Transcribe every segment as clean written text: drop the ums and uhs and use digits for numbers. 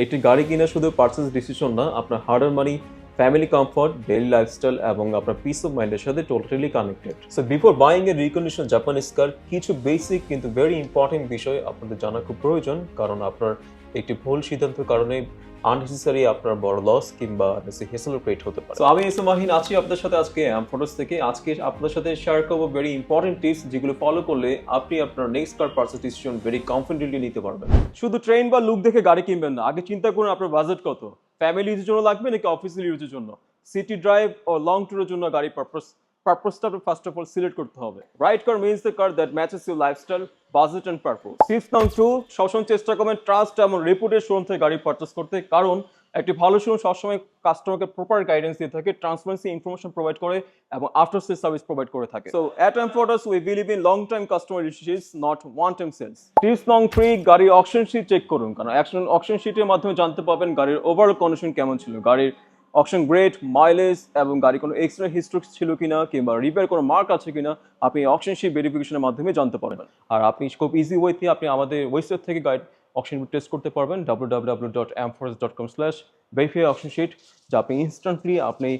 একটি গাড়ি কিনা শুধু পার্চেস ডিসিশন না, আপনার hard earn money, family comfort, daily lifestyle এবং আপনার পিস অফ মাইন্ডের সাথে totally connected. So before buying a recondition Japanese car, কিছু বেসিক কিন্তু ভেরি ইম্পর্টেন্ট বিষয় আপনাদের জানা খুব প্রয়োজন, কারণ আপনার একটি ভুল সিদ্ধান্তের কারণে আননেসেসারি আপনার বড় লস কিংবা হেসেল ক্রিয়েট হতে পারে। আমি এস মাহিন আছি আপনাদের সাথে আজকে ফটোস থেকে। আজকে আপনাদের সাথে শেয়ার করবো ভেরি ইম্পর্টেন্ট টিপস, যেগুলো ফলো করলে আপনি আপনার নেক্সট কার পারচেজ ডিসিশন ভেরি কনফিডেন্টলি নিতে পারবেন। শুধু ট্রেন বা লুক দেখে গাড়ি কিনবেন না, আগে চিন্তা করুন আপনার বাজেট কত, ফ্যামিলি ইউজের জন্য লাগবে নাকি অফিসিয়াল ইউজের জন্য, সিটি ড্রাইভ ও লং ট্যুরের জন্য গাড়ি পারপাসটা ফার্স্ট অফ অল সিলেক্ট করতে হবে। Right car means the car that matches your lifestyle, budget and purpose. Tips number 2, সবসময় চেষ্টা করবেন ট্রাস্ট এবং রেপুটেড শোরুম থেকে গাড়ি পারচেস করতে, কারণ একটি ভালো শোরুম সবসময় কাস্টমারকে প্রপার গাইডেন্স দিয়ে থাকে, ট্রান্সপারেন্সি ইনফরমেশন প্রোভাইড করে এবং আফটার সেল সার্ভিস প্রোভাইড করে থাকে। So at Emfortas we believe in long time customer relationships, not one time sales. Tips number 3, গাড়ির অকশন শিট চেক করুন, কারণ অকশন শিটের মাধ্যমে জানতে পারবেন গাড়ির ওভারঅল কন্ডিশন কেমন ছিল, গাড়ির অকশন গ্রেড, মাইলেজ এবং গাড়ি কোনো এক্সট্রা হিস্ট্রি ছিল কিনা কিংবা রিপেয়ার কোনো মার্ক আছে কিনা, আপনি অকশন শিট ভেরিফিকেশনের মাধ্যমে জানতে পারবেন। আর আপনি খুব ইজি ওয়েতে আপনি আমাদের ওয়েবসাইট থেকে গাইড অকশন টেস্ট করতে পারবেন, www.amforest.com/verify অকশন শিট, যা আপনি ইনস্ট্যান্টলি আপনি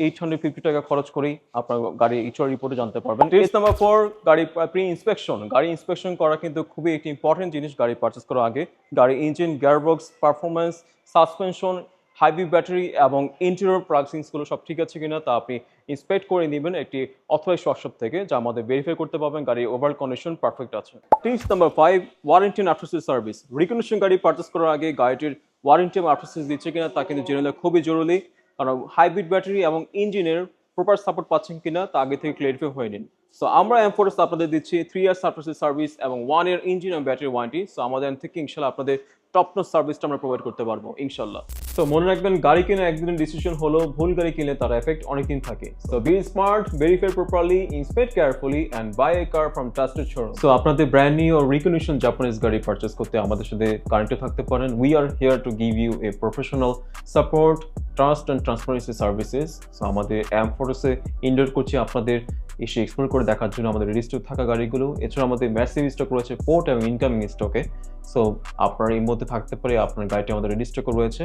850 টাকা খরচ করেই আপনার গাড়ির ইচুয়াল রিপোর্টে জানতে পারবেন। টিপস নাম্বার 4, গাড়ি প্রি ইন্সপেকশন। গাড়ি ইন্সপেকশন করা কিন্তু খুবই একটি ইম্পর্টেন্ট জিনিস গাড়ি পারচেস করার আগে। গাড়ির engine, gearbox, performance, suspension, hybrid battery এবং ইন্টেরিয়র প্লাগিংসগুলো সব ঠিক আছে কিনা তা আপনি ইন্সপেক্ট করে নেবেন একটি অথরাইজড ওয়ার্কশপ থেকে, যা আমাদের ভেরিফাই করতে পারবেন গাড়ির ওভারঅল কন্ডিশন পারফেক্ট আছে। Tips number 5, warranty and after sale service. Recondition গাড়ি পারচেস করার আগে গাড়িটির ওয়ারেন্টি এবং আফটার সেল দিচ্ছে কিনা তা কিন্তু জেনে নেওয়া খুবই জরুরি, কারণ হাইব্রিড ব্যাটারি এবং ইঞ্জিনের প্রপার সাপোর্ট পাচ্ছেন কিনা তা আগে থেকে ক্লিয়ারিফাই হয়ে নিন। সো আমরা এমফোর্স আপনাদের দিচ্ছি 3 ইয়ার্স আফটার সেল সার্ভিস এবং 1 ইয়ার ইঞ্জিন এবং ব্যাটারি ওয়ারেন্টি। সো আমাদের থেকে ইনশাল্লাহ আপনাদের টপ নচ সার্ভিসটা আমরা প্রোভাইড করতে পারবো ইনশাল্লাহ। তো মনে রাখবেন, গাড়ি কিনে একদিনের ডিসিশন হলো, ভুল গাড়ি কিনলে তার এফেক্ট অনেকদিন থাকে। So be smart, verify properly, inspect carefully and buy a car from trusted showroom. So আপনাদের ব্র্যান্ড নিউ ও রিকন্ডিশন জাপানিজ গাড়ি পারচেস করতে আমাদের সাথে কানেক্টেড থাকতে পারেন। We are here to give you a professional support, trust and transparency services. So আমাদের এমফোর্সে ইনভাইট করছি আপনাদের এসে এক্সপ্লোর করে দেখার জন্য আমাদের রেডি স্টক থাকা গাড়িগুলো। এছাড়া আমাদের ম্যাসিভ স্টক রয়েছে পোর্ট এবং ইনকামিং স্টকে। সো আপনার এর মধ্যে থাকতে পারে আপনার গাড়িটি আমাদের রেডি স্টক রয়েছে।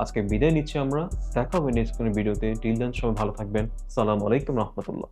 আজকে বিদায় নিচ্ছি আমরা, দেখা হবে নেক্সট কোনো ভিডিওতে। টিল দেন সবাই ভালো থাকবেন। আসসালামু আলাইকুম রহমতুল্লাহ।